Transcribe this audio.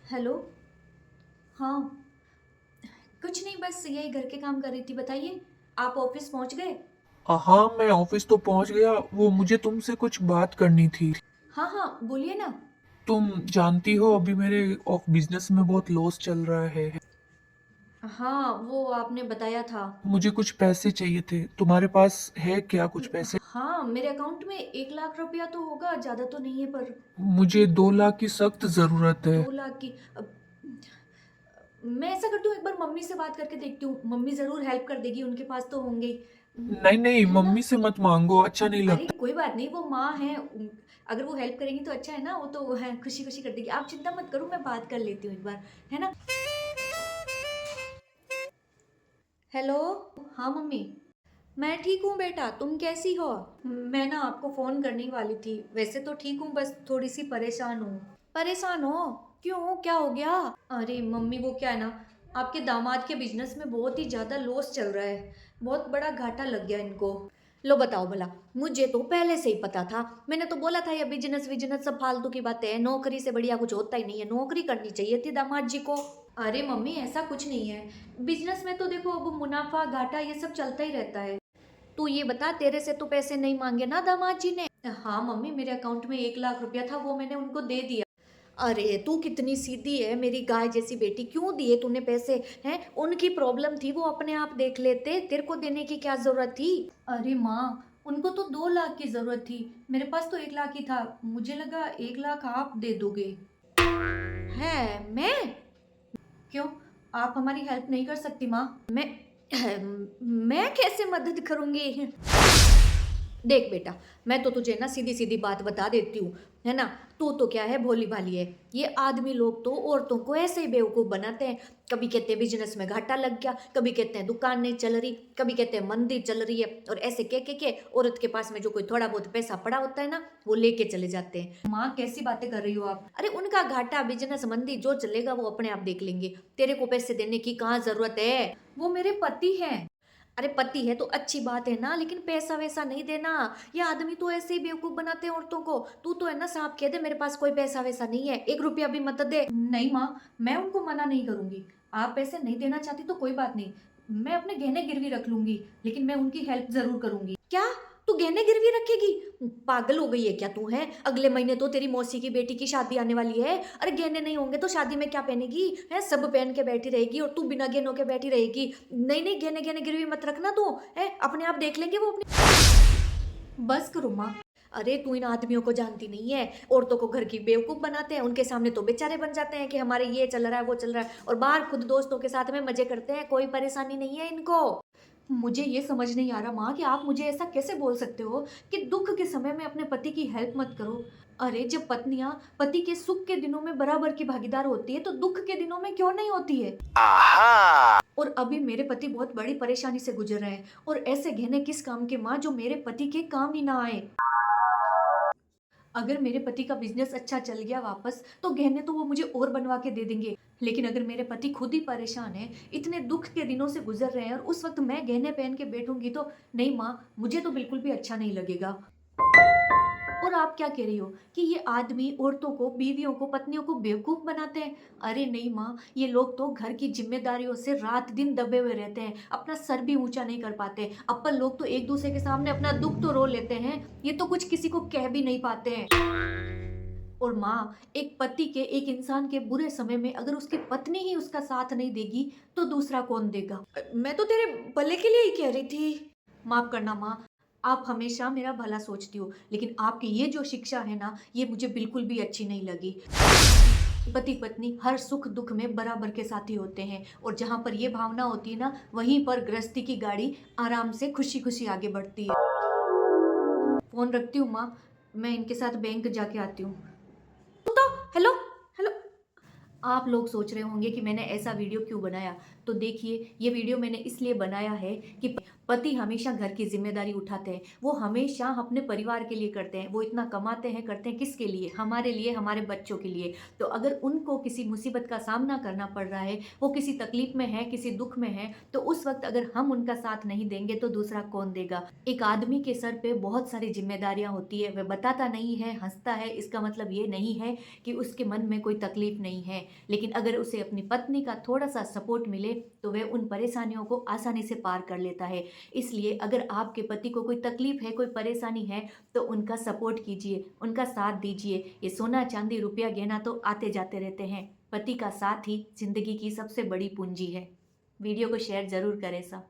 Hello. हाँ, कुछ नहीं, बस यही घर के काम कर रही थी। बताइए, आप ऑफिस पहुंच गए? हाँ, मैं ऑफिस तो पहुंच गया। वो मुझे तुमसे कुछ बात करनी थी। हाँ हाँ, बोलिए ना। तुम जानती हो अभी मेरे बिजनेस में बहुत लॉस चल रहा है। हाँ, वो आपने बताया था। मुझे कुछ पैसे चाहिए थे। तुम्हारे पास है क्या कुछ पैसे? हाँ, मेरे अकाउंट में 1 लाख रुपया तो होगा, ज़्यादा तो नहीं है पर। मुझे 2 लाख की सख्त जरूरत है। 2 लाख की मैं ऐसा करती हूँ, एक बार मम्मी से बात करके देखती हूँ। मम्मी ज़रूर हेल्प कर देगी, उनके पास तो होंगे ही। नहीं नहीं, है ना? मम्मी से मत मांगो, अच्छा नहीं अरे लगता। कोई बात नहीं, वो माँ है। अगर वो हेल्प करेंगी तो अच्छा है ना, वो तो है, खुशी खुशी कर देगी। आप चिंता मत करो, मैं बात कर लेती हूँ एक बार। है ना? हेलो। हाँ मम्मी। मैं ठीक हूँ बेटा, तुम कैसी हो? मैं ना आपको फ़ोन करने ही वाली थी। वैसे तो ठीक हूँ, बस थोड़ी सी परेशान हूँ। परेशान हो? क्यों, क्या हो गया? अरे मम्मी, वो क्या है ना, आपके दामाद के बिजनेस में बहुत ही ज़्यादा लॉस चल रहा है। बहुत बड़ा घाटा लग गया इनको। लो बताओ भला, मुझे तो पहले से ही पता था। मैंने तो बोला था ये बिजनेस विजनेस सब फालतू की बातें हैं, नौकरी से बढ़िया कुछ होता ही नहीं है। नौकरी करनी चाहिए थी दामाद जी को। अरे मम्मी, ऐसा कुछ नहीं है। बिजनेस में तो देखो, अब मुनाफा घाटा ये सब चलता ही रहता है। तू ये बता, तेरे से तो पैसे नहीं मांगे ना दामाद जी ने? हाँ मम्मी, मेरे अकाउंट में 1 लाख रुपया था, वो मैंने उनको दे दिया। अरे तू कितनी सीधी है, मेरी गाय जैसी बेटी। क्यों दिए तूने पैसे? हैं, उनकी प्रॉब्लम थी, वो अपने आप देख लेते। तेरे को देने की क्या जरूरत थी? अरे माँ, उनको तो 2 लाख की जरूरत थी। मेरे पास तो 1 लाख ही था। मुझे लगा 1 लाख आप दे दोगे। है? मैं? क्यों, आप हमारी हेल्प नहीं कर सकती माँ? मैं कैसे मदद करूंगी? देख बेटा, मैं तो तुझे ना सीधी सीधी बात बता देती हूँ। है ना? तू तो क्या है, भोली भाली है। ये आदमी लोग तो औरतों को ऐसे ही बेवकूफ बनाते हैं। कभी कहते हैं बिजनेस में घाटा लग गया, कभी कहते हैं दुकान नहीं चल रही, कभी कहते हैं मंदी चल रही है, और ऐसे के औरत के पास में जो कोई थोड़ा बहुत पैसा पड़ा होता है ना, वो लेके चले जाते हैं। माँ, कैसी बातें कर रही हो आप? अरे उनका घाटा, बिजनेस, मंदी जो चलेगा वो अपने आप देख लेंगे। तेरे को पैसे देने की कहाँ जरूरत है? वो मेरे पति हैं। अरे पति है तो अच्छी बात है ना, लेकिन पैसा वैसा नहीं देना। ये आदमी तो ऐसे ही बेवकूफ बनाते हैं औरतों को। तू तो है ना, साफ कह दे मेरे पास कोई पैसा वैसा नहीं है, 1 रुपया भी मत दे। नहीं माँ, मैं उनको मना नहीं करूंगी। आप पैसे नहीं देना चाहती तो कोई बात नहीं, मैं अपने गहने गिरवी रख लूंगी, लेकिन मैं उनकी हेल्प जरूर करूंगी। क्या? तू गहने गिरवी रखेगी? पागल हो गई है क्या तू? है, अगले महीने तो तेरी मौसी की बेटी की शादी आने वाली है। अरे गहने नहीं होंगे तो शादी में क्या पहनेगी? है, सब पहन के बैठी रहेगी और तू बिना गहनों के बैठी रहेगी। नहीं नहीं, गहने गहने गिरवी मत रखना तू। है, अपने आप देख लेंगे वो अपनी। बस करो माँ। अरे तू इन आदमियों को जानती नहीं है। औरतों को घर की बेवकूफ बनाते हैं, उनके सामने तो बेचारे बन जाते हैं कि हमारे ये चल रहा है वो चल रहा है, और बाहर खुद दोस्तों के साथ में मजे करते हैं। कोई परेशानी नहीं है इनको। मुझे ये समझ नहीं आ रहा माँ कि आप मुझे ऐसा कैसे बोल सकते हो कि दुख के समय में अपने पति की हेल्प मत करो। अरे जब पत्नियां पति के सुख के दिनों में बराबर की भागीदार होती है, तो दुख के दिनों में क्यों नहीं होती है? और अभी मेरे पति बहुत बड़ी परेशानी से गुजर रहे हैं, और ऐसे गहने किस काम के माँ, जो मेरे पति के काम ही ना आए। अगर मेरे पति का बिजनेस अच्छा चल गया वापस, तो गहने तो वो मुझे और बनवा के दे देंगे। लेकिन अगर मेरे पति खुद ही परेशान है, इतने दुख के दिनों से गुजर रहे हैं, और उस वक्त मैं गहने पहन के बैठूंगी तो नहीं माँ, मुझे तो बिल्कुल भी अच्छा नहीं लगेगा। और आप क्या कह रही हो कि ये आदमी औरतों को, बीवियों को, पत्नियों को बेवकूफ बनाते हैं? अरे नहीं माँ, ये लोग तो घर की जिम्मेदारियों से रात दिन दबे हुए रहते हैं, अपना सर भी ऊंचा नहीं कर पाते। अपन लोग तो एक दूसरे के सामने अपना दुख तो रो लेते हैं, ये तो कुछ किसी को कह भी नहीं पाते हैं। और माँ, एक पति के, एक इंसान के बुरे समय में अगर उसकी पत्नी ही उसका साथ नहीं देगी, तो दूसरा कौन देगा? मैं तो तेरे भले के लिए ही कह रही थी। माफ करना माँ, आप हमेशा मेरा भला सोचती हो, लेकिन आपकी ये जो शिक्षा है ना, ये मुझे बिल्कुल भी अच्छी नहीं लगी। पति पत्नी हर सुख दुख में बराबर के साथी होते हैं, और जहाँ पर ये भावना होती है ना, वहीं पर गृहस्थी की गाड़ी आराम से खुशी खुशी आगे बढ़ती है। फोन रखती हूँ माँ, मैं इनके साथ बैंक जाके आती हूँ। तो हेलो। हेलो। आप लोग सोच रहे होंगे कि मैंने ऐसा वीडियो क्यों बनाया। तो देखिए, ये वीडियो मैंने इसलिए बनाया है कि पति हमेशा घर की जिम्मेदारी उठाते हैं, वो हमेशा अपने परिवार के लिए करते हैं। वो इतना कमाते हैं, करते हैं किसके लिए? हमारे लिए, हमारे बच्चों के लिए। तो अगर उनको किसी मुसीबत का सामना करना पड़ रहा है, वो किसी तकलीफ में है, किसी दुख में है, तो उस वक्त अगर हम उनका साथ नहीं देंगे तो दूसरा कौन देगा? एक आदमी के सर पे बहुत सारी जिम्मेदारियां होती है, वह बताता नहीं है, हंसता है, इसका मतलब ये नहीं है कि उसके मन में कोई तकलीफ नहीं है। लेकिन अगर उसे अपनी पत्नी का थोड़ा सा सपोर्ट मिले तो वह उन परेशानियों को आसानी से पार कर लेता है। इसलिए अगर आपके पति को कोई तकलीफ है, कोई परेशानी है, तो उनका सपोर्ट कीजिए, उनका साथ दीजिए। ये सोना चांदी रुपया गहना तो आते जाते रहते हैं, पति का साथ ही जिंदगी की सबसे बड़ी पूंजी है। वीडियो को शेयर ज़रूर करें सब।